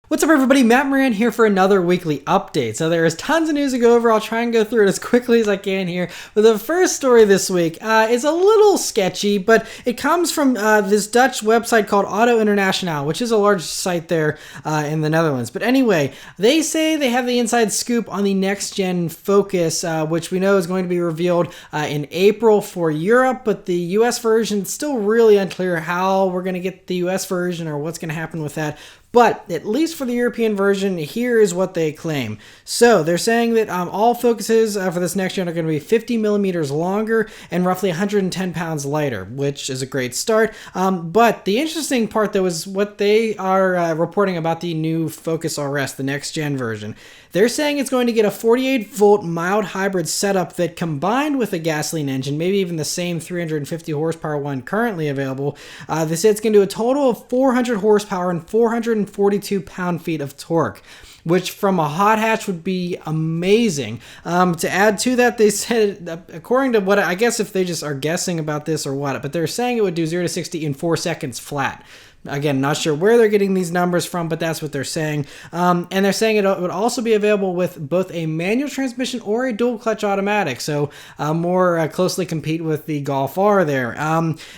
What's up everybody, Matt Maran here for another weekly update. So there is tons of news to go over. I'll try and go through it as quickly as I can here. But the first story this week is a little sketchy, but it comes from this Dutch website called Auto International, which is a large site there in the Netherlands. But anyway, they say they have the inside scoop on the next-gen Focus, which we know is going to be revealed in April for Europe, but the US version is still really unclear how we're going to get the US version or what's going to happen with that. But at least for the European version, here is what they claim. So they're saying that all Focuses for this next gen are going to be 50 millimeters longer and roughly 110 pounds lighter, which is a great start. But the interesting part, though, is what they are reporting about the new Focus RS, the next gen version. They're saying it's going to get a 48-volt mild hybrid setup that, combined with a gasoline engine, maybe even the same 350 horsepower one currently available, they say it's going to do a total of 400 horsepower and 442 pound-feet of torque, which from a hot hatch would be amazing. To add to that, they said, according to what, I guess if they just are guessing about this or what, but they're saying it would do 0 to 60 in 4 seconds flat. Again, not sure where they're getting these numbers from, but that's what they're saying. And they're saying it would also be available with both a manual transmission or a dual clutch automatic, so more closely compete with the Golf R there.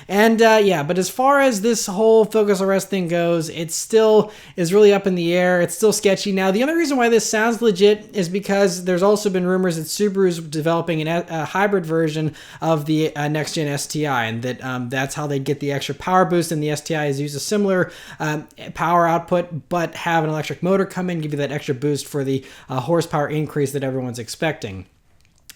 Yeah, but as far as this whole Focus RS thing goes, it still is really up in the air. It's still sketchy. Now, the only reason why this sounds legit is because there's also been rumors that Subaru's developing a hybrid version of the next-gen STI, and that that's how they get the extra power boost, and the STI is used a similar power output, but have an electric motor come in, give you that extra boost for the horsepower increase that everyone's expecting.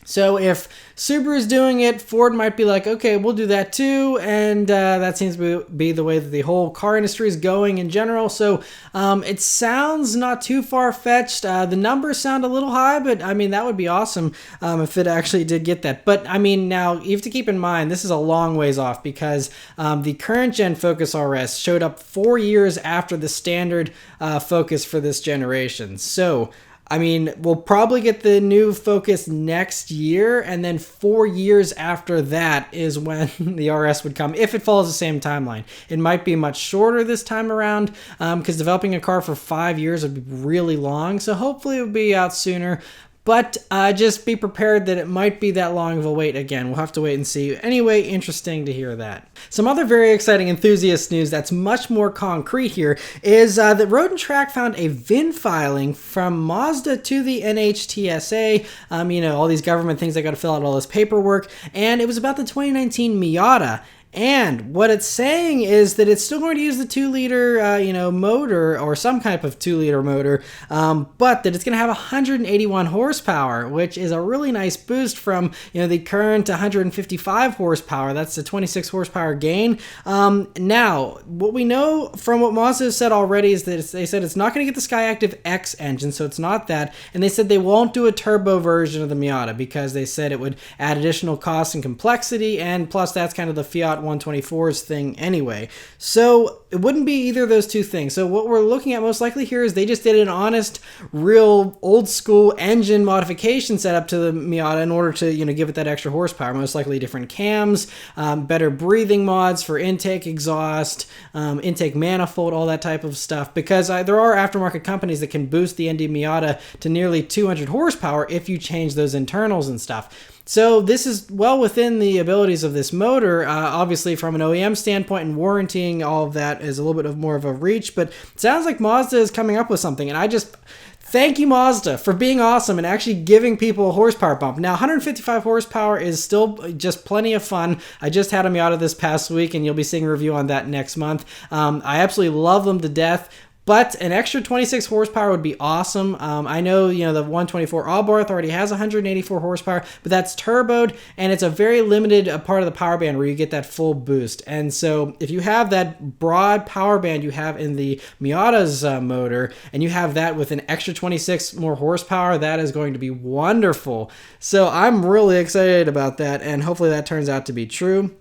So if Subaru's doing it, Ford might be like, okay, we'll do that too, and that seems to be the way that the whole car industry is going in general. So it sounds not too far-fetched. The numbers sound a little high, but I mean, that would be awesome if it actually did get that. But I mean, now you have to keep in mind, this is a long ways off, because the current gen Focus RS showed up 4 years after the standard Focus for this generation. So I mean, we'll probably get the new Focus next year, and then 4 years after that is when the RS would come, if it follows the same timeline. It might be much shorter this time around, because developing a car for 5 years would be really long, so hopefully it will be out sooner. But just be prepared that it might be that long of a wait again. We'll have to wait and see. Anyway, interesting to hear that. Some other very exciting enthusiast news that's much more concrete here is that Road and Track found a VIN filing from Mazda to the NHTSA. You know, all these government things, they got to fill out all this paperwork. And it was about the 2019 Miata. And what it's saying is that it's still going to use the 2-liter, motor, or some type of 2-liter motor, but that it's going to have 181 horsepower, which is a really nice boost from, the current 155 horsepower. That's a 26 horsepower gain. Now, what we know from what Mazda has said already is that they said it's not going to get the Skyactiv X engine, so it's not that. And they said they won't do a turbo version of the Miata because they said it would add additional costs and complexity, and plus that's kind of the Fiat 124's thing anyway. So it wouldn't be either of those two things. So what we're looking at most likely here is they just did an honest, real old school engine modification setup to the Miata in order to, give it that extra horsepower. Most likely different cams, better breathing mods for intake, exhaust, intake manifold, all that type of stuff. Because there are aftermarket companies that can boost the ND Miata to nearly 200 horsepower if you change those internals and stuff. So this is well within the abilities of this motor. Obviously, from an OEM standpoint, and warranting all of that is a little bit of more of a reach, but it sounds like Mazda is coming up with something, and I just thank you, Mazda, for being awesome and actually giving people a horsepower bump. Now, 155 horsepower is still just plenty of fun. I just had a Miata this past week, and you'll be seeing a review on that next month. I absolutely love them to death. But an extra 26 horsepower would be awesome. I know, the 124 Abarth already has 184 horsepower, but that's turboed, and it's a very limited part of the power band where you get that full boost. And so if you have that broad power band you have in the Miata's motor, and you have that with an extra 26 more horsepower, that is going to be wonderful. So I'm really excited about that, and hopefully that turns out to be true.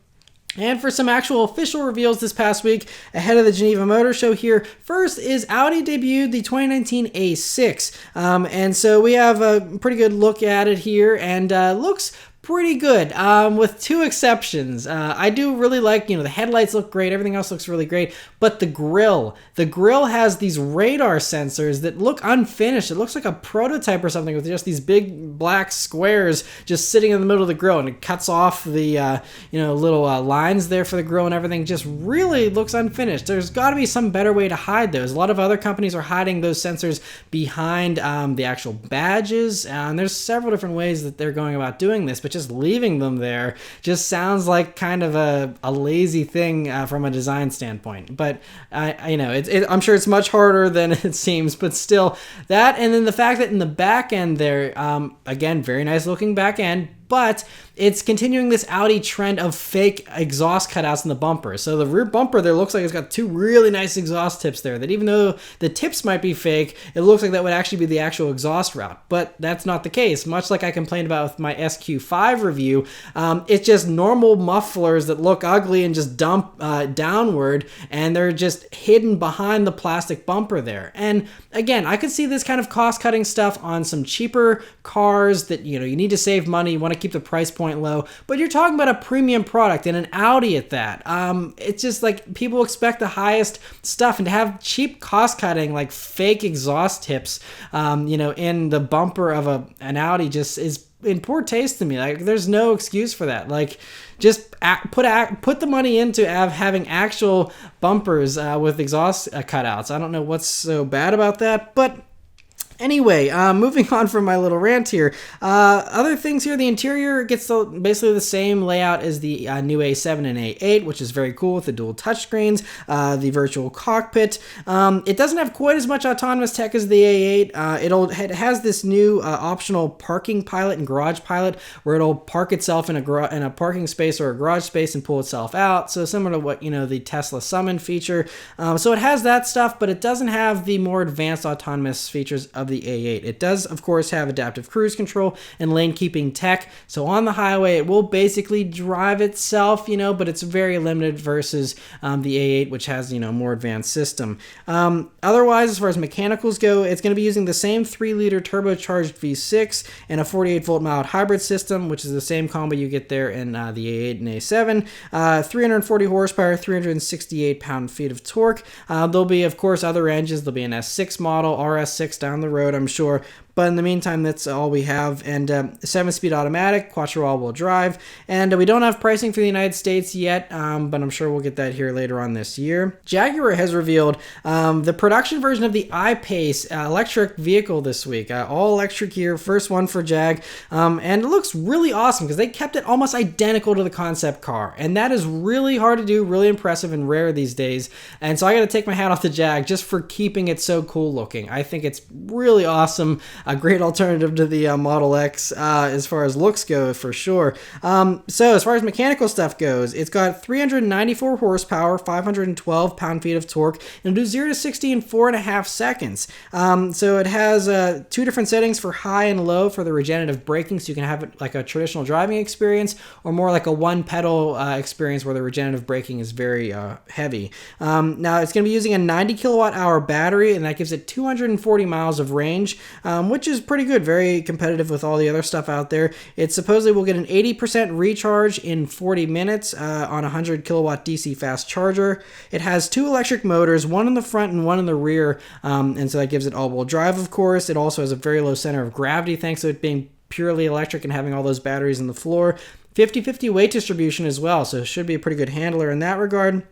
And for some actual official reveals this past week ahead of the Geneva Motor Show here, first is Audi debuted the 2019 A6. And so we have a pretty good look at it here, and looks pretty good, with two exceptions. I do really like, the headlights look great, everything else looks really great, but the grill has these radar sensors that look unfinished. It looks like a prototype or something with just these big black squares just sitting in the middle of the grill, and it cuts off the, little lines there for the grill and everything. Just really looks unfinished. There's got to be some better way to hide those. A lot of other companies are hiding those sensors behind the actual badges, and there's several different ways that they're going about doing this, but just leaving them there just sounds like kind of a lazy thing from a design standpoint. But I'm sure it's much harder than it seems, but still that. And then the fact that in the back end there, again, very nice looking back end, but it's continuing this Audi trend of fake exhaust cutouts in the bumper. So the rear bumper there looks like it's got two really nice exhaust tips there that, even though the tips might be fake, it looks like that would actually be the actual exhaust route. But that's not the case. Much like I complained about with my SQ5 review, it's just normal mufflers that look ugly and just dump downward, and they're just hidden behind the plastic bumper there. And again, I could see this kind of cost-cutting stuff on some cheaper cars that, you need to save money, you want to keep the price point low, but you're talking about a premium product and an Audi at that. It's just like people expect the highest stuff, and to have cheap cost cutting like fake exhaust tips, in the bumper of an Audi just is in poor taste to me. Like, there's no excuse for that. Like, just put the money into having actual bumpers with exhaust cutouts. I don't know what's so bad about that, but anyway, moving on from my little rant here. Other things here, the interior gets basically the same layout as the new A7 and A8, which is very cool with the dual touchscreens, the virtual cockpit. It doesn't have quite as much autonomous tech as the A8. It has this new optional parking pilot and garage pilot, where it'll park itself in a parking space or a garage space and pull itself out. So similar to what the Tesla Summon feature. So it has that stuff, but it doesn't have the more advanced autonomous features of the A8. It does, of course, have adaptive cruise control and lane keeping tech. So on the highway, it will basically drive itself, but it's very limited versus the A8, which has, more advanced system. Otherwise, as far as mechanicals go, it's going to be using the same 3-liter turbocharged V6 and a 48-volt mild hybrid system, which is the same combo you get there in the A8 and A7. 340 horsepower, 368 pound-feet of torque. There'll be, of course, other engines. There'll be an S6 model, RS6 down the road, I'm sure. But in the meantime, that's all we have. And 7-speed automatic, quattro all-wheel drive. And we don't have pricing for the United States yet, but I'm sure we'll get that here later on this year. Jaguar has revealed the production version of the I-Pace electric vehicle this week. All electric here, first one for Jag. And it looks really awesome because they kept it almost identical to the concept car. And that is really hard to do, really impressive and rare these days. And so I got to take my hat off to Jag just for keeping it so cool looking. I think it's really awesome. A great alternative to the Model X as far as looks go, for sure. So as far as mechanical stuff goes, it's got 394 horsepower, 512 pound-feet of torque, and it'll do 0 to 60 in 4.5 seconds. So it has two different settings for high and low for the regenerative braking, so you can have it like a traditional driving experience, or more like a one-pedal experience where the regenerative braking is very heavy. Now it's going to be using a 90 kilowatt-hour battery, and that gives it 240 miles of range, which is pretty good, very competitive with all the other stuff out there. It supposedly will get an 80% recharge in 40 minutes on a 100 kilowatt DC fast charger. It has two electric motors, one in the front and one in the rear, and so that gives it all-wheel drive, of course. It also has a very low center of gravity thanks to it being purely electric and having all those batteries in the floor. 50-50 weight distribution as well, so it should be a pretty good handler in that regard.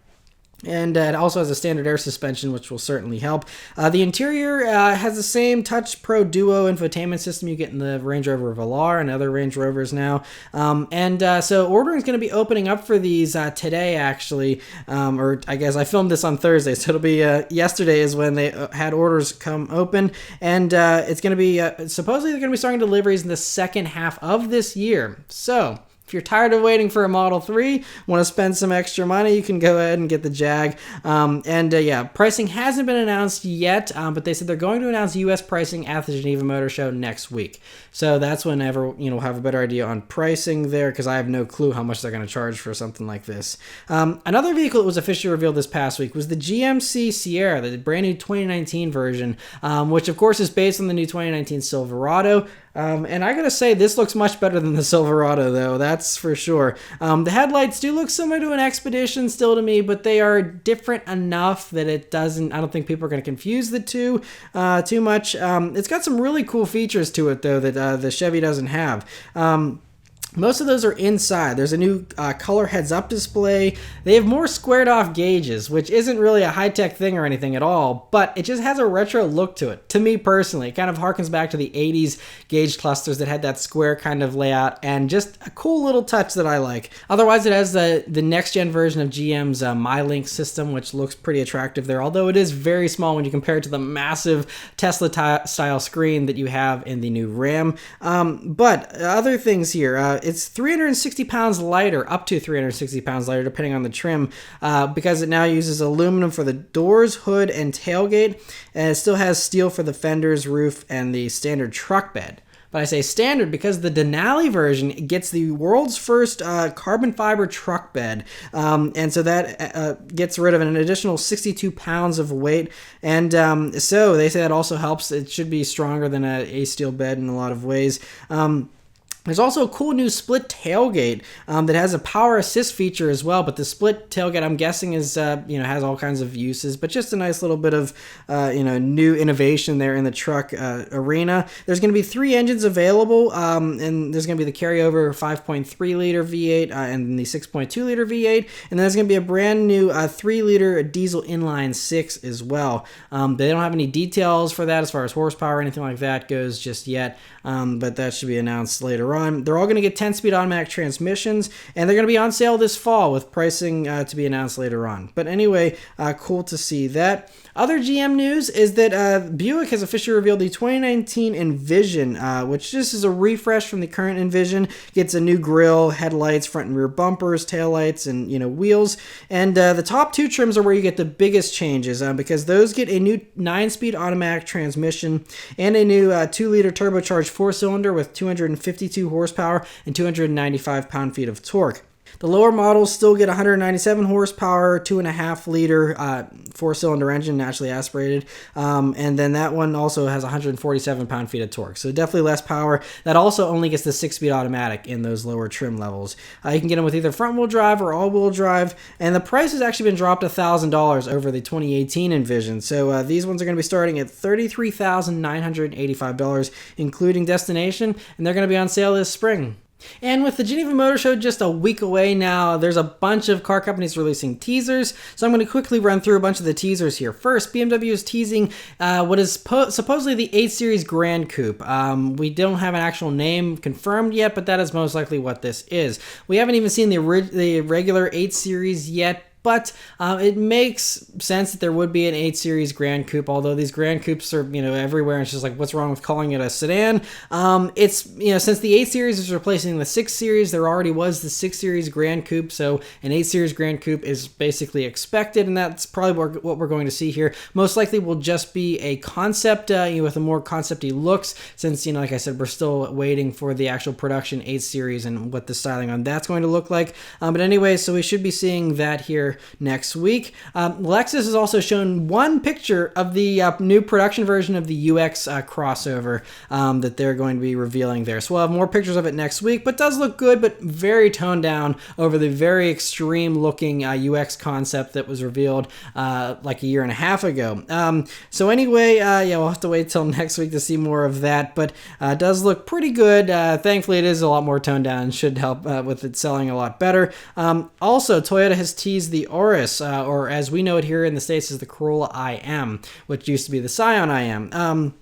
And it also has a standard air suspension, which will certainly help. The interior has the same Touch Pro Duo infotainment system you get in the Range Rover Velar and other Range Rovers now. So ordering is going to be opening up for these today, actually. Or I guess I filmed this on Thursday, so it'll be yesterday is when they had orders come open. And it's going to be, supposedly they're going to be starting deliveries in the second half of this year. So if you're tired of waiting for a Model 3, want to spend some extra money, you can go ahead and get the Jag. Pricing hasn't been announced yet, but they said they're going to announce U.S. pricing at the Geneva Motor Show next week. So that's whenever we'll have a better idea on pricing there, because I have no clue how much they're going to charge for something like this. Another vehicle that was officially revealed this past week was the GMC Sierra, the brand new 2019 version, which of course is based on the new 2019 Silverado. And I gotta say, this looks much better than the Silverado, though, that's for sure. The headlights do look similar to an Expedition still to me, but they are different enough that I don't think people are going to confuse the two too much. It's got some really cool features to it, though, that the Chevy doesn't have. Most of those are inside. There's a new color heads-up display. They have more squared-off gauges, which isn't really a high-tech thing or anything at all, but it just has a retro look to it. To me personally, it kind of harkens back to the 80s gauge clusters that had that square kind of layout, and just a cool little touch that I like. Otherwise, it has the next-gen version of GM's MyLink system, which looks pretty attractive there, although it is very small when you compare it to the massive Tesla-style screen that you have in the new Ram. But other things here, it's 360 pounds lighter, up to 360 pounds lighter, depending on the trim, because it now uses aluminum for the doors, hood, and tailgate, and it still has steel for the fenders, roof, and the standard truck bed. But I say standard because the Denali version gets the world's first carbon fiber truck bed, and so that gets rid of an additional 62 pounds of weight, and so they say that also helps. It should be stronger than a steel bed in a lot of ways. There's also a cool new split tailgate that has a power assist feature as well, but the split tailgate, I'm guessing, is has all kinds of uses, but just a nice little bit of new innovation there in the truck arena. There's going to be 3 engines available, and there's going to be the carryover 5.3 liter V8 and the 6.2 liter V8, and then there's going to be a brand new 3 liter diesel inline 6 as well. They don't have any details for that as far as horsepower or anything like that goes just yet, but that should be announced later on. They're all going to get 10-speed automatic transmissions, and they're going to be on sale this fall with pricing to be announced later on. But anyway, cool to see that. Other GM news is that Buick has officially revealed the 2019 Envision, which just is a refresh from the current Envision. Gets a new grille, headlights, front and rear bumpers, taillights, and wheels. And the top 2 trims are where you get the biggest changes, because those get a new 9-speed automatic transmission and a new 2-liter turbocharged 4-cylinder with 252 horsepower and 295 pound-feet of torque. The lower models still get 197 horsepower, 2.5-liter 4-cylinder engine, naturally aspirated, and then that one also has 147 pound-feet of torque, so definitely less power. That also only gets the 6-speed automatic in those lower trim levels. You can get them with either front-wheel drive or all-wheel drive, and the price has actually been dropped $1,000 over the 2018 Envision, so these ones are going to be starting at $33,985, including destination, and they're going to be on sale this spring. And with the Geneva Motor Show just a week away now, there's a bunch of car companies releasing teasers, so I'm going to quickly run through a bunch of the teasers here. First, BMW is teasing what is supposedly the 8 Series Gran Coupe. We don't have an actual name confirmed yet, but that is most likely what this is. We haven't even seen the regular 8 Series yet, but it makes sense that there would be an 8 Series Gran Coupe, although these Gran Coupes are, everywhere, and it's just like, what's wrong with calling it a sedan? It's, since the 8 Series is replacing the 6 Series, there already was the 6 Series Gran Coupe, so an 8 Series Gran Coupe is basically expected, and that's probably what we're going to see here. Most likely will just be a concept, with a more concept-y looks, since, like I said, we're still waiting for the actual production 8 Series and what the styling on that's going to look like. But anyway, so we should be seeing that here next week. Lexus has also shown one picture of the new production version of the UX crossover that they're going to be revealing there. So we'll have more pictures of it next week, but does look good, but very toned down over the very extreme looking UX concept that was revealed like a year and a half ago. So anyway, we'll have to wait till next week to see more of that, but it does look pretty good. Thankfully, it is a lot more toned down and should help with it selling a lot better. Also, Toyota has teased the Auris, or as we know it here in the States, is the Corolla IM, which used to be the Scion IM.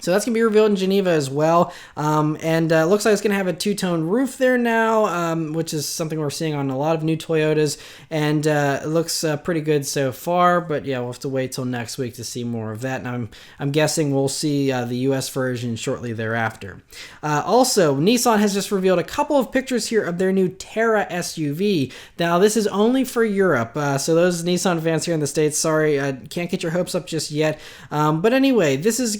So that's going to be revealed in Geneva as well, and it looks like it's going to have a 2-tone roof there now, which is something we're seeing on a lot of new Toyotas, and it looks pretty good so far, but we'll have to wait till next week to see more of that, and I'm guessing we'll see the US version shortly thereafter. Also, Nissan has just revealed a couple of pictures here of their new Terra SUV. Now, this is only for Europe, so those Nissan fans here in the States, sorry, can't get your hopes up just yet, but anyway, this is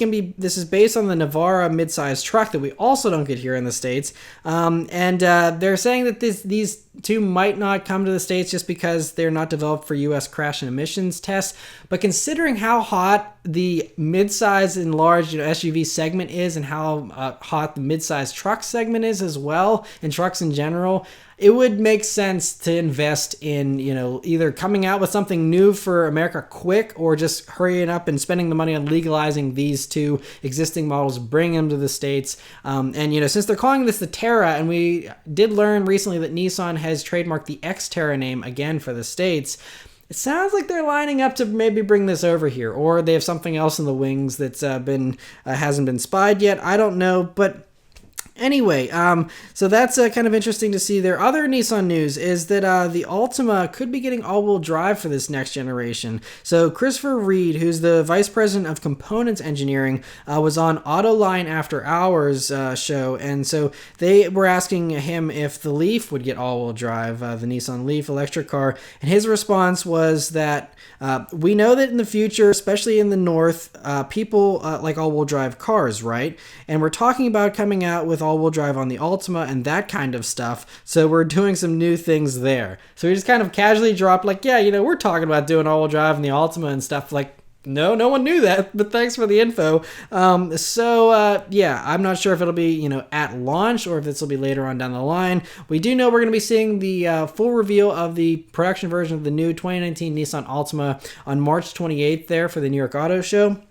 is based on the Navara midsize truck that we also don't get here in the States. They're saying that these two might not come to the States just because they're not developed for U.S. crash and emissions tests. But considering how hot the midsize and large SUV segment is, and how hot the midsize truck segment is as well, and trucks in general, it would make sense to invest in, either coming out with something new for America quick, or just hurrying up and spending the money on legalizing these two existing models, bringing them to the States. Since they're calling this the Terra, and we did learn recently that Nissan has trademarked the X-Terra name again for the States, it sounds like they're lining up to maybe bring this over here, or they have something else in the wings that's hasn't been spied yet. I don't know, but anyway, so that's kind of interesting to see there. Other Nissan news is that the Altima could be getting all-wheel drive for this next generation. So Christopher Reed, who's the Vice President of Components Engineering, was on Autoline After Hours show, and so they were asking him if the Leaf would get all-wheel drive, the Nissan Leaf electric car, and his response was that we know that in the future, especially in the north, people like all-wheel drive cars, right? And we're talking about coming out with all-wheel drive on the Altima and that kind of stuff, so we're doing some new things there. So we just kind of casually dropped like, we're talking about doing all-wheel drive in the Altima and stuff. Like, no one knew that, but thanks for the info. I'm not sure if it'll be, at launch or if this will be later on down the line. We do know we're going to be seeing the full reveal of the production version of the new 2019 Nissan Altima on March 28th there for the New York Auto Show.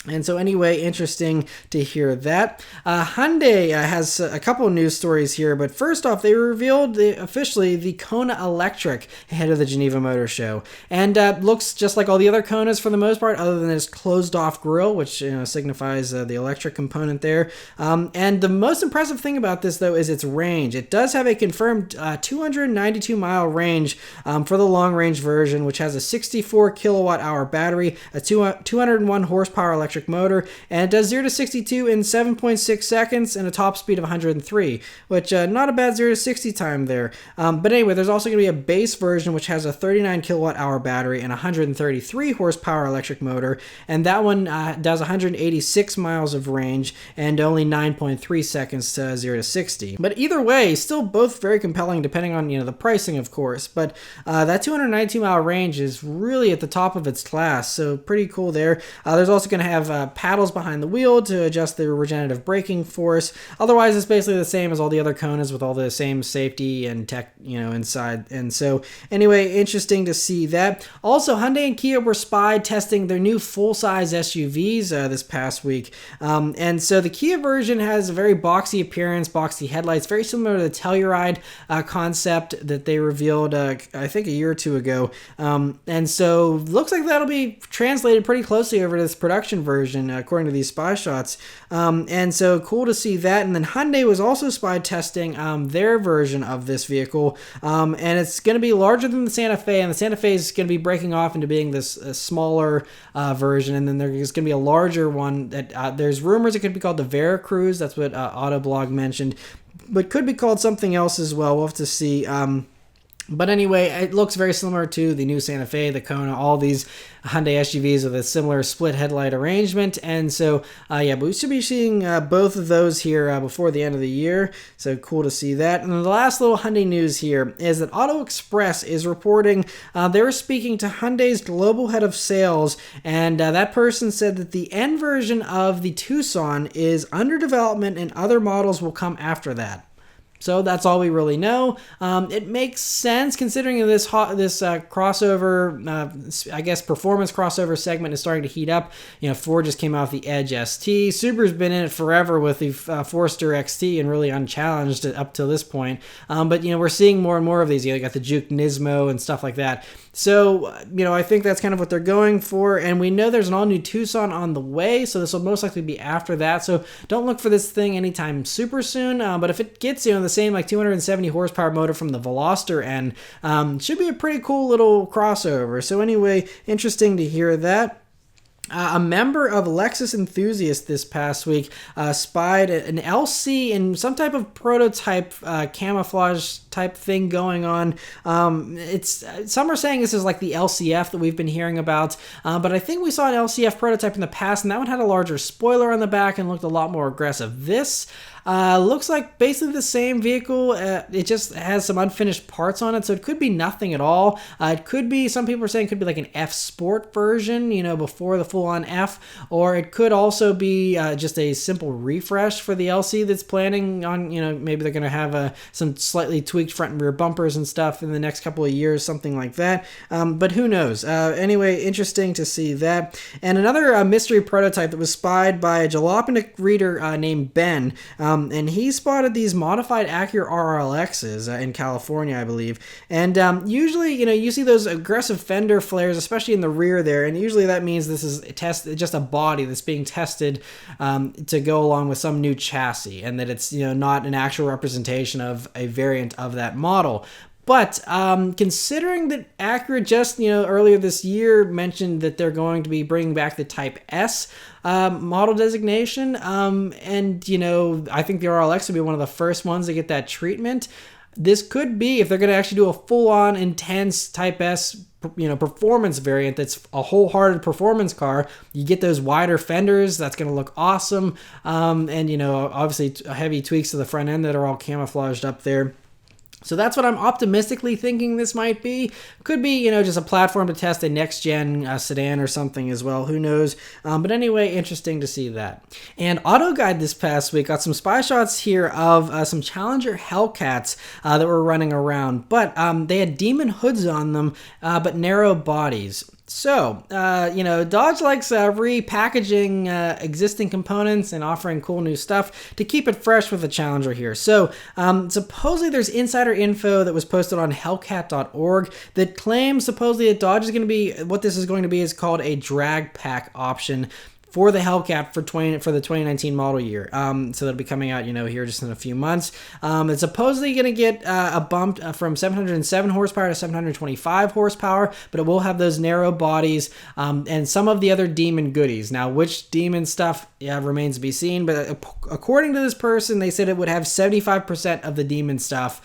And so anyway, interesting to hear that. Hyundai has a couple of news stories here, but first off, they revealed officially the Kona Electric ahead of the Geneva Motor Show. And looks just like all the other Konas for the most part, other than its closed-off grille, which signifies the electric component there. And the most impressive thing about this, though, is its range. It does have a confirmed 292-mile range for the long-range version, which has a 64 kilowatt-hour battery, a 201 horsepower electric motor, and it does 0 to 62 in 7.6 seconds and a top speed of 103, which not a bad 0 to 60 time there. But anyway, there's also going to be a base version which has a 39 kilowatt hour battery and 133 horsepower electric motor, and that one does 186 miles of range and only 9.3 seconds to 0 to 60. But either way, still both very compelling depending on the pricing, of course. But that 292 mile range is really at the top of its class, so pretty cool there. There's also going to have paddles behind the wheel to adjust the regenerative braking force. Otherwise, it's basically the same as all the other Konas with all the same safety and tech, inside. And so, anyway, interesting to see that. Also, Hyundai and Kia were spied testing their new full-size SUVs this past week. And so the Kia version has a very boxy appearance, boxy headlights, very similar to the Telluride concept that they revealed, I think, a year or two ago. And so, looks like that'll be translated pretty closely over to this production version, according to these spy shots. And so cool to see that. And then Hyundai was also spy testing their version of this vehicle. And it's going to be larger than the Santa Fe. And the Santa Fe is going to be breaking off into being this smaller version. And then there's going to be a larger one that there's rumors it could be called the Veracruz. That's what Autoblog mentioned. But could be called something else as well. We'll have to see. But anyway, it looks very similar to the new Santa Fe, the Kona, all these Hyundai SUVs with a similar split headlight arrangement. And so, but we should be seeing both of those here before the end of the year. So cool to see that. And the last little Hyundai news here is that Auto Express is reporting they were speaking to Hyundai's global head of sales, and that person said that the N version of the Tucson is under development and other models will come after that. So that's all we really know. It makes sense considering this crossover, I guess performance crossover segment is starting to heat up. Ford just came out with the Edge ST. Subaru's been in it forever with the Forester XT and really unchallenged up till this point. But we're seeing more and more of these. You got the Juke Nismo and stuff like that. So, I think that's kind of what they're going for. And we know there's an all-new Tucson on the way, so this will most likely be after that. So don't look for this thing anytime super soon. But if it gets, the same 270 horsepower motor from the Veloster N, should be a pretty cool little crossover. So anyway, interesting to hear that. A member of Lexus enthusiasts this past week spied an LC in some type of prototype camouflage type thing going on. Some are saying this is like the LCF that we've been hearing about, but I think we saw an LCF prototype in the past, and that one had a larger spoiler on the back and looked a lot more aggressive. This looks like basically the same vehicle. It just has some unfinished parts on it, so it could be nothing at all. It could be, some people are saying it could be like an F Sport version, before the full-on F, or it could also be just a simple refresh for the LC that's planning on, maybe they're going to have some slightly tweaked front and rear bumpers and stuff in the next couple of years, something like that. But who knows? Anyway, interesting to see that. And another mystery prototype that was spied by a jalopnik reader named Ben. And he spotted these modified Acura RLXs in California, I believe. And usually, you see those aggressive fender flares, especially in the rear there. And usually that means this is just a body that's being tested to go along with some new chassis, and that it's not an actual representation of a variant of that model. But considering that Acura just earlier this year mentioned that they're going to be bringing back the Type S model designation, and I think the RLX would be one of the first ones to get that treatment. This could be, if they're going to actually do a full-on intense Type S performance variant that's a wholehearted performance car, you get those wider fenders, that's going to look awesome, and obviously heavy tweaks to the front end that are all camouflaged up there. So that's what I'm optimistically thinking this might be. Could be, just a platform to test a next-gen sedan or something as well. Who knows? But anyway, interesting to see that. And Auto Guide this past week got some spy shots here of some Challenger Hellcats that were running around. But they had demon hoods on them, but narrow bodies. So, Dodge likes repackaging existing components and offering cool new stuff to keep it fresh with the Challenger here. So, supposedly there's insider info that was posted on Hellcat.org that claims supposedly that Dodge is going to be, what this is going to be is called a drag pack option for the Hellcat for the 2019 model year. So that'll be coming out, here just in a few months. It's supposedly going to get a bump from 707 horsepower to 725 horsepower, but it will have those narrow bodies and some of the other Demon goodies. Now, which Demon stuff remains to be seen, but according to this person, they said it would have 75% of the Demon stuff,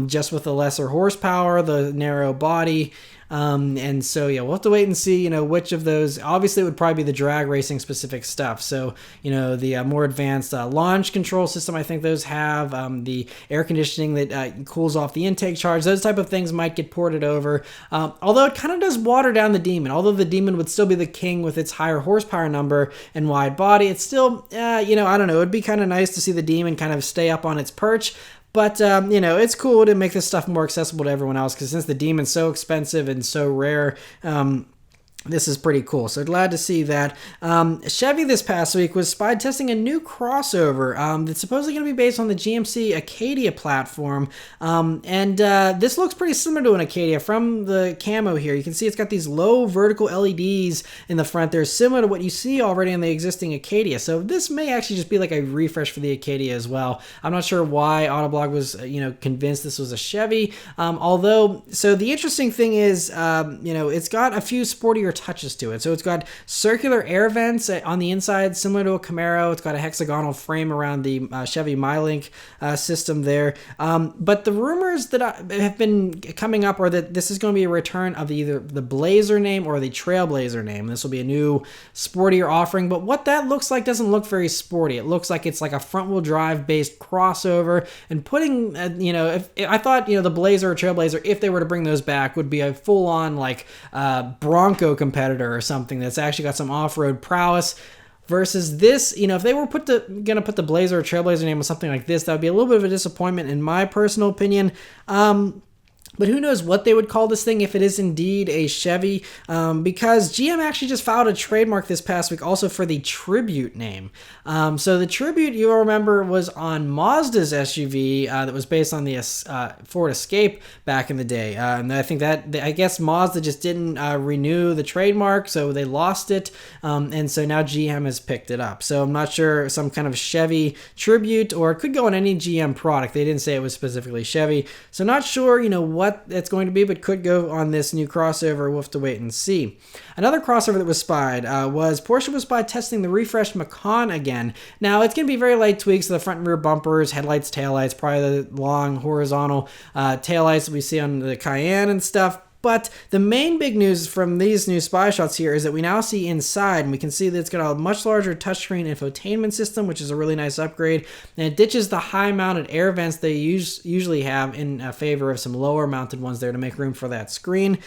just with the lesser horsepower, the narrow body. And so, we'll have to wait and see, which of those. Obviously, it would probably be the drag racing specific stuff. So, the more advanced launch control system, I think those have, the air conditioning that cools off the intake charge, those type of things might get ported over. Although it kind of does water down the Demon. Although the Demon would still be the king with its higher horsepower number and wide body, it's still, I don't know, it'd be kind of nice to see the Demon kind of stay up on its perch. But, it's cool to make this stuff more accessible to everyone else, because since the Demon's so expensive and so rare, this is pretty cool. So glad to see that. Chevy this past week was spied testing a new crossover that's supposedly going to be based on the GMC Acadia platform. This looks pretty similar to an Acadia from the camo here. You can see it's got these low vertical LEDs in the front there, similar to what you see already in the existing Acadia. So this may actually just be like a refresh for the Acadia as well. I'm not sure why Autoblog was, convinced this was a Chevy. So the interesting thing is, it's got a few sportier touches to it. So it's got circular air vents on the inside, similar to a Camaro. It's got a hexagonal frame around the Chevy MyLink system there. But the rumors that have been coming up are that this is going to be a return of either the Blazer name or the Trailblazer name. This will be a new sportier offering, but what that looks like doesn't look very sporty. It looks like it's like a front-wheel drive based crossover, and putting, if I thought, the Blazer or Trailblazer, if they were to bring those back, would be a full-on like Bronco competitor or something that's actually got some off-road prowess. Versus this, if they were gonna put the Blazer or Trailblazer name on something like this, that would be a little bit of a disappointment in my personal opinion. But who knows what they would call this thing if it is indeed a Chevy, because GM actually just filed a trademark this past week also for the Tribute name. So the Tribute, you'll remember, was on Mazda's SUV that was based on the Ford Escape back in the day. And I think I guess Mazda just didn't renew the trademark, so they lost it. And so now GM has picked it up. So I'm not sure, some kind of Chevy Tribute, or it could go on any GM product. They didn't say it was specifically Chevy. So not sure, what what it's going to be, but could go on this new crossover. We'll have to wait and see. Another crossover that was spied was Porsche was spied testing the refreshed Macan again. Now, it's going to be very light tweaks to the front and rear bumpers, headlights, taillights, probably the long horizontal taillights that we see on the Cayenne and stuff. But the main big news from these new spy shots here is that we now see inside, and we can see that it's got a much larger touchscreen infotainment system, which is a really nice upgrade, and it ditches the high-mounted air vents they usually have in favor of some lower-mounted ones there to make room for that screen.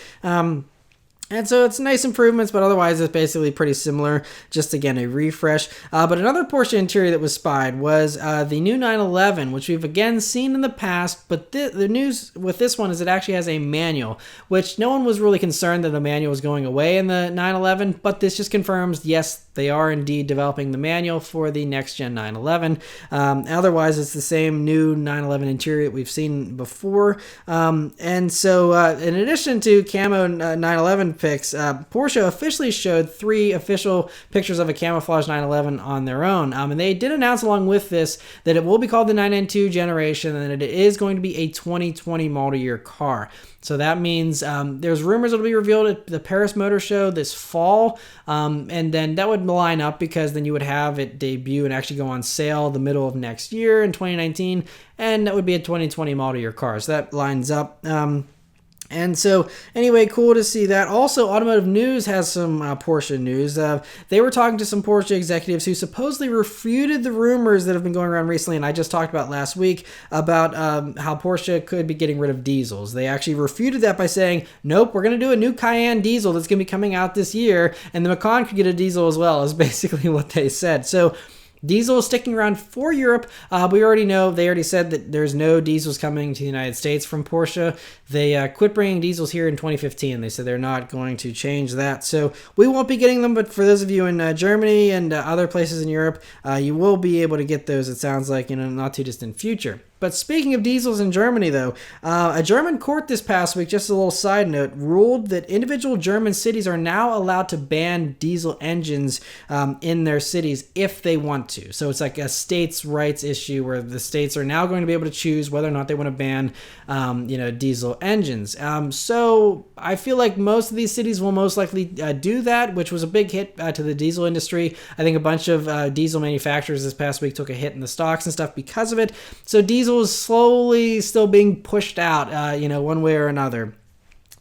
And so it's nice improvements, but otherwise it's basically pretty similar. Just, again, a refresh. But another Porsche interior that was spied was the new 911, which we've, again, seen in the past. But the news with this one is it actually has a manual, which no one was really concerned that the manual was going away in the 911. But this just confirms, yes, they are indeed developing the manual for the next-gen 911. Otherwise, it's the same new 911 interior that we've seen before. And so in addition to camo 911 pics, Porsche officially showed 3 official pictures of a camouflage 911 on their own. And they did announce along with this that it will be called the 992 generation and that it is going to be a 2020 model year car. So that means there's rumors it'll be revealed at the Paris Motor Show this fall, and then that would line up because then you would have it debut and actually go on sale the middle of next year in 2019, and that would be a 2020 model year car. So that lines up. And so, anyway, cool to see that. Also, Automotive News has some Porsche news. They were talking to some Porsche executives who supposedly refuted the rumors that have been going around recently, and I just talked about last week about how Porsche could be getting rid of diesels. They actually refuted that by saying, nope, we're going to do a new Cayenne diesel that's going to be coming out this year, and the Macan could get a diesel as well, is basically what they said. So, diesel is sticking around for Europe. We already know, they already said that there's no diesels coming to the United States from Porsche. They quit bringing diesels here in 2015. They said they're not going to change that. So we won't be getting them, but for those of you in Germany and other places in Europe, you will be able to get those, it sounds like, in a not too distant future. But speaking of diesels in Germany, though, a German court this past week, just a little side note, ruled that individual German cities are now allowed to ban diesel engines in their cities if they want to. So it's like a states' rights issue where the states are now going to be able to choose whether or not they want to ban, diesel engines. So I feel like most of these cities will most likely do that, which was a big hit to the diesel industry. I think a bunch of diesel manufacturers this past week took a hit in the stocks and stuff because of it. So diesel is slowly still being pushed out, one way or another.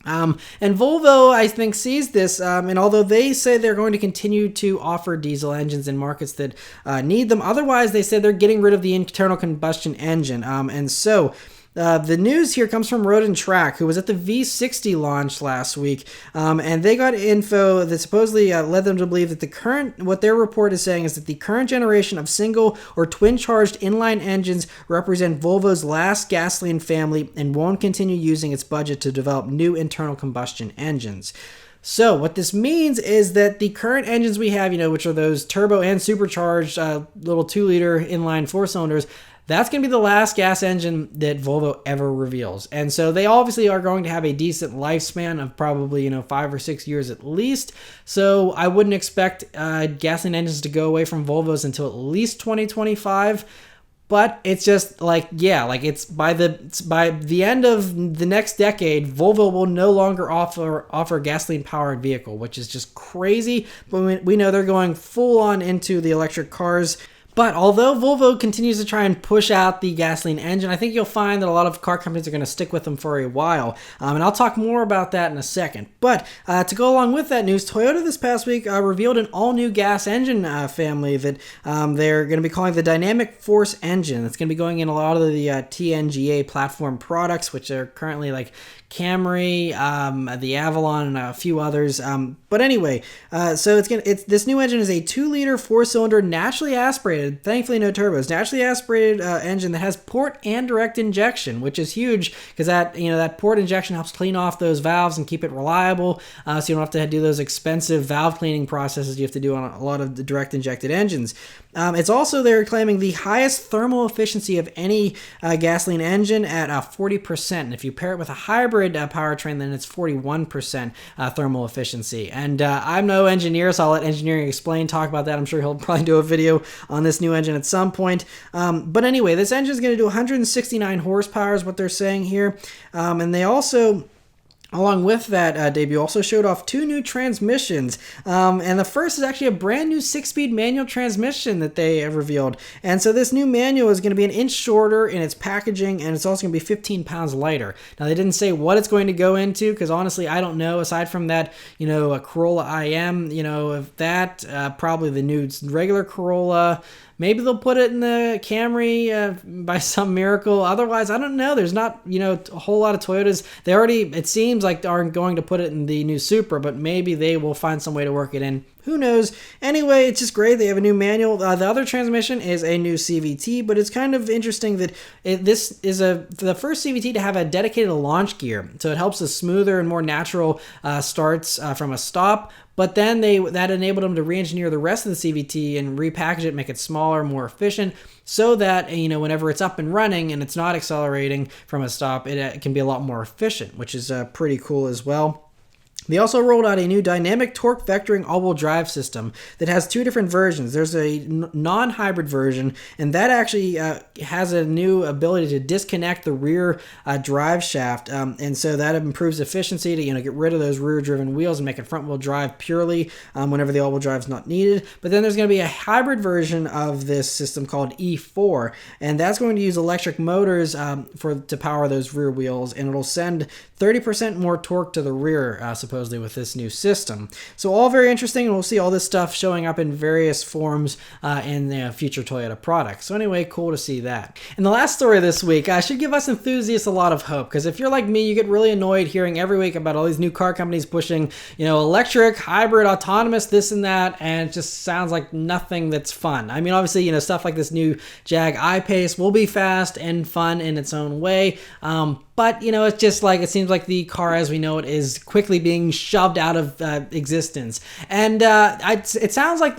And Volvo, I think, sees this, and although they say they're going to continue to offer diesel engines in markets that need them, otherwise they say they're getting rid of the internal combustion engine. And so the news here comes from Road and Track, who was at the V60 launch last week, and they got info that supposedly led them to believe that what their report is saying is that the current generation of single or twin-charged inline engines represent Volvo's last gasoline family and won't continue using its budget to develop new internal combustion engines. So what this means is that the current engines we have, which are those turbo and supercharged little 2-liter inline 4-cylinders, that's going to be the last gas engine that Volvo ever reveals. And so they obviously are going to have a decent lifespan of probably, 5 or 6 years at least. So I wouldn't expect gasoline engines to go away from Volvos until at least 2025. But it's just it's by the end of the next decade, Volvo will no longer offer a gasoline-powered vehicle, which is just crazy. But we know they're going full on into the electric cars. But although Volvo continues to try and push out the gasoline engine, I think you'll find that a lot of car companies are going to stick with them for a while. And I'll talk more about that in a second. But to go along with that news, Toyota this past week revealed an all-new gas engine family that they're going to be calling the Dynamic Force engine. It's going to be going in a lot of the TNGA platform products, which are currently like Camry, the Avalon, and a few others. But anyway, so this new engine is a 2-liter 4-cylinder naturally aspirated, thankfully no turbos, naturally aspirated engine that has port and direct injection, which is huge because that port injection helps clean off those valves and keep it reliable, so you don't have to do those expensive valve cleaning processes you have to do on a lot of the direct injected engines. It's also, they're claiming, the highest thermal efficiency of any gasoline engine at 40%. And if you pair it with a hybrid hybrid powertrain, then it's 41% thermal efficiency. And I'm no engineer, so I'll let engineering explain, talk about that. I'm sure he'll probably do a video on this new engine at some point. But anyway, this engine is going to do 169 horsepower is what they're saying here. And they also, along with that debut, also showed off 2 new transmissions. And the first is actually a brand new 6-speed manual transmission that they have revealed. And so this new manual is going to be an inch shorter in its packaging, and it's also going to be 15 pounds lighter. Now, they didn't say what it's going to go into, because honestly, I don't know. Aside from that, a Corolla IM, if that, probably the new regular Corolla. Maybe they'll put it in the Camry by some miracle. Otherwise, I don't know. There's not, a whole lot of Toyotas. They already, it seems like, aren't going to put it in the new Supra, but maybe they will find some way to work it in. Who knows? Anyway, it's just great. They have a new manual. The other transmission is a new CVT, but it's kind of interesting that this is the first CVT to have a dedicated launch gear. So it helps us smoother and more natural starts from a stop. But then that enabled them to re-engineer the rest of the CVT and repackage it, make it smaller, more efficient, so that, whenever it's up and running and it's not accelerating from a stop, it can be a lot more efficient, which is pretty cool as well. They also rolled out a new dynamic torque vectoring all-wheel drive system that has 2 different versions. There's a non-hybrid version, and that actually has a new ability to disconnect the rear drive shaft, and so that improves efficiency to get rid of those rear-driven wheels and make it front-wheel drive purely whenever the all-wheel drive is not needed. But then there's going to be a hybrid version of this system called E4, and that's going to use electric motors to power those rear wheels, and it'll send 30% more torque to the rear, supposedly, with this new system. So all very interesting, and we'll see all this stuff showing up in various forms in the future Toyota products. So anyway, cool to see that. And the last story this week should give us enthusiasts a lot of hope, because if you're like me, you get really annoyed hearing every week about all these new car companies pushing, electric, hybrid, autonomous, this and that, and it just sounds like nothing that's fun. I mean, obviously, stuff like this new Jag I-Pace will be fast and fun in its own way, but, it's just like, it seems like the car as we know it is quickly being shoved out of existence. And it sounds like,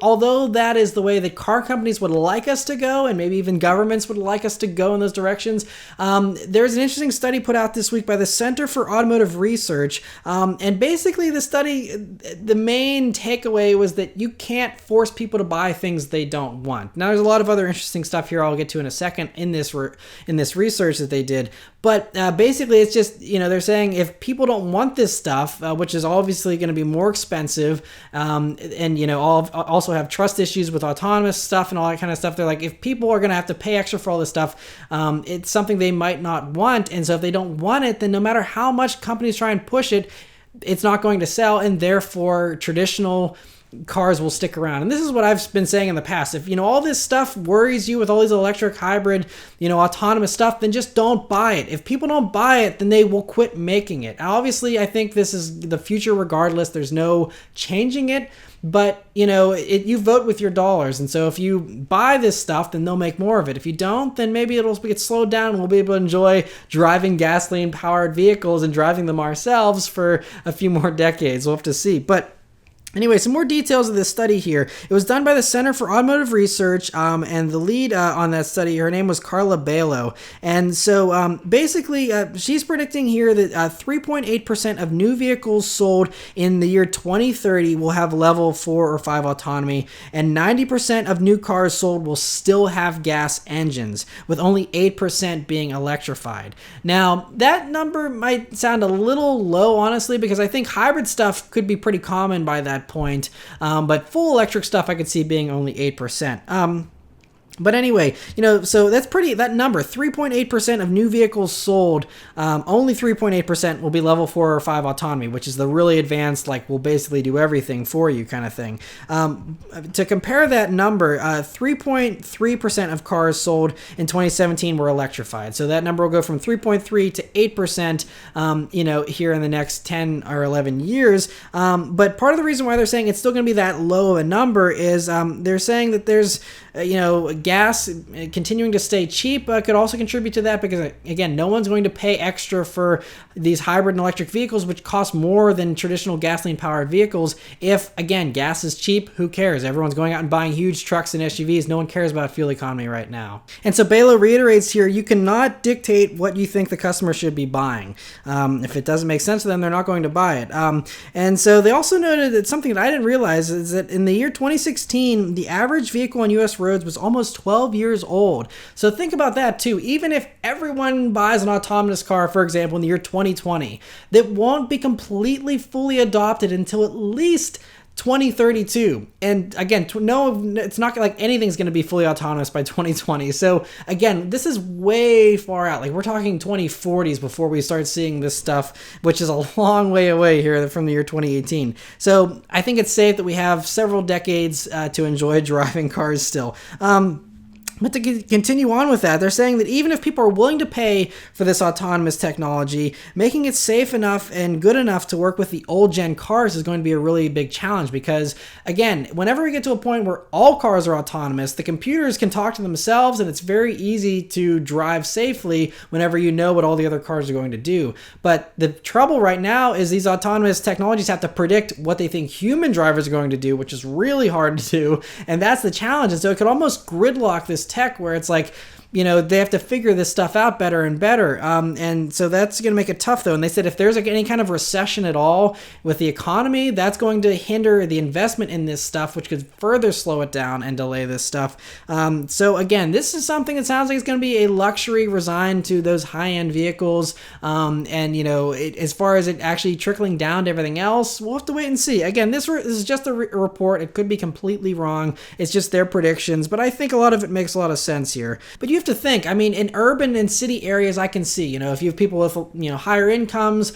although that is the way that car companies would like us to go, and maybe even governments would like us to go in those directions, there's an interesting study put out this week by the Center for Automotive Research. And basically the study, the main takeaway was that you can't force people to buy things they don't want. Now, there's a lot of other interesting stuff here I'll get to in a second in this research that they did. But basically, it's just, they're saying if people don't want this stuff, which is obviously going to be more expensive, and, also have trust issues with autonomous stuff and all that kind of stuff, they're like, if people are going to have to pay extra for all this stuff, it's something they might not want. And so if they don't want it, then no matter how much companies try and push it, it's not going to sell, and therefore traditional cars will stick around. And this is what I've been saying in the past. If all this stuff worries you with all these electric, hybrid, autonomous stuff, then just don't buy it. If people don't buy it, then they will quit making it. Now, obviously, I think this is the future regardless. There's no changing it. But, you vote with your dollars. And so if you buy this stuff, then they'll make more of it. If you don't, then maybe it'll get slowed down and we'll be able to enjoy driving gasoline-powered vehicles and driving them ourselves for a few more decades. We'll have to see. But anyway, some more details of this study here. It was done by the Center for Automotive Research, and the lead on that study, her name was Carla Balo. And so basically, she's predicting here that 3.8% of new vehicles sold in the year 2030 will have level 4 or 5 autonomy, and 90% of new cars sold will still have gas engines, with only 8% being electrified. Now, that number might sound a little low, honestly, because I think hybrid stuff could be pretty common by that point, but full electric stuff I could see being only 8%. But anyway, so that's that number, 3.8% of new vehicles sold, only 3.8% will be level 4 or 5 autonomy, which is the really advanced, will basically do everything for you kind of thing. To compare that number, 3.3% of cars sold in 2017 were electrified. So that number will go from 3.3 to 8%, here in the next 10 or 11 years. But part of the reason why they're saying it's still going to be that low of a number is they're saying that there's, gas continuing to stay cheap could also contribute to that, because again, no one's going to pay extra for these hybrid and electric vehicles, which cost more than traditional gasoline powered vehicles. If again, gas is cheap, who cares? Everyone's going out and buying huge trucks and SUVs. No one cares about fuel economy right now. And so Balo reiterates here, you cannot dictate what you think the customer should be buying. If it doesn't make sense to them, they're not going to buy it. And so they also noted that something that I didn't realize is that in the year 2016, the average vehicle on US roads was almost 12 years old. So think about that too. Even if everyone buys an autonomous car, for example, in the year 2020, that won't be completely fully adopted until at least 2032. And again, no, it's not like anything's going to be fully autonomous by 2020. So again, this is way far out. Like we're talking 2040s before we start seeing this stuff, which is a long way away here from the year 2018. So I think it's safe that we have several decades to enjoy driving cars still. But to continue on with that, they're saying that even if people are willing to pay for this autonomous technology, making it safe enough and good enough to work with the old gen cars is going to be a really big challenge, because again, whenever we get to a point where all cars are autonomous, the computers can talk to themselves, and it's very easy to drive safely whenever you know what all the other cars are going to do. But the trouble right now is these autonomous technologies have to predict what they think human drivers are going to do, which is really hard to do, and that's the challenge. And so it could almost gridlock this tech where it's like, you know, they have to figure this stuff out better and better. And so that's going to make it tough, though. And they said if there's like any kind of recession at all with the economy, that's going to hinder the investment in this stuff, which could further slow it down and delay this stuff. So again, this is something that sounds like it's going to be a luxury resigned to those high-end vehicles. And, you know, as far as it actually trickling down to everything else, we'll have to wait and see. Again, this is just a report. It could be completely wrong. It's just their predictions. But I think a lot of it makes a lot of sense here. But you have to think, I mean, in urban and city areas, I can see, you know, if you have people with, you know, higher incomes,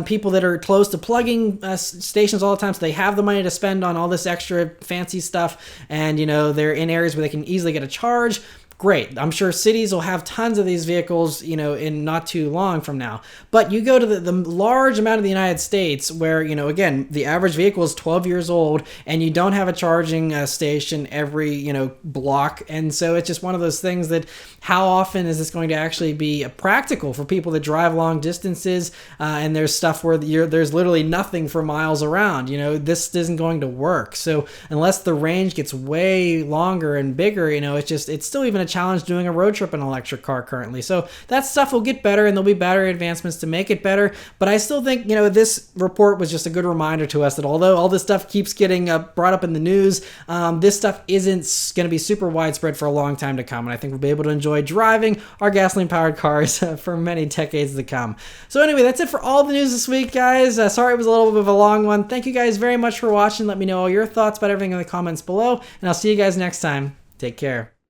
people that are close to plugging stations all the time, so they have the money to spend on all this extra fancy stuff, and, you know, they're in areas where they can easily get a charge. Great. I'm sure cities will have tons of these vehicles, you know, in not too long from now. But you go to the large amount of the United States where, you know, again, the average vehicle is 12 years old and you don't have a charging station every, you know, block. And so it's just one of those things that how often is this going to actually be practical for people that drive long distances? And there's stuff where there's literally nothing for miles around. You know, this isn't going to work. So unless the range gets way longer and bigger, you know, it's still even a challenge doing a road trip in an electric car currently. So that stuff will get better, and there'll be battery advancements to make it better. But I still think, you know, this report was just a good reminder to us that although all this stuff keeps getting brought up in the news, this stuff isn't going to be super widespread for a long time to come. And I think we'll be able to enjoy driving our gasoline powered cars for many decades to come. So anyway, that's it for all the news this week, guys. Sorry it was a little bit of a long one. Thank you guys very much for watching. Let me know all your thoughts about everything in the comments below, and I'll see you guys next time. Take care.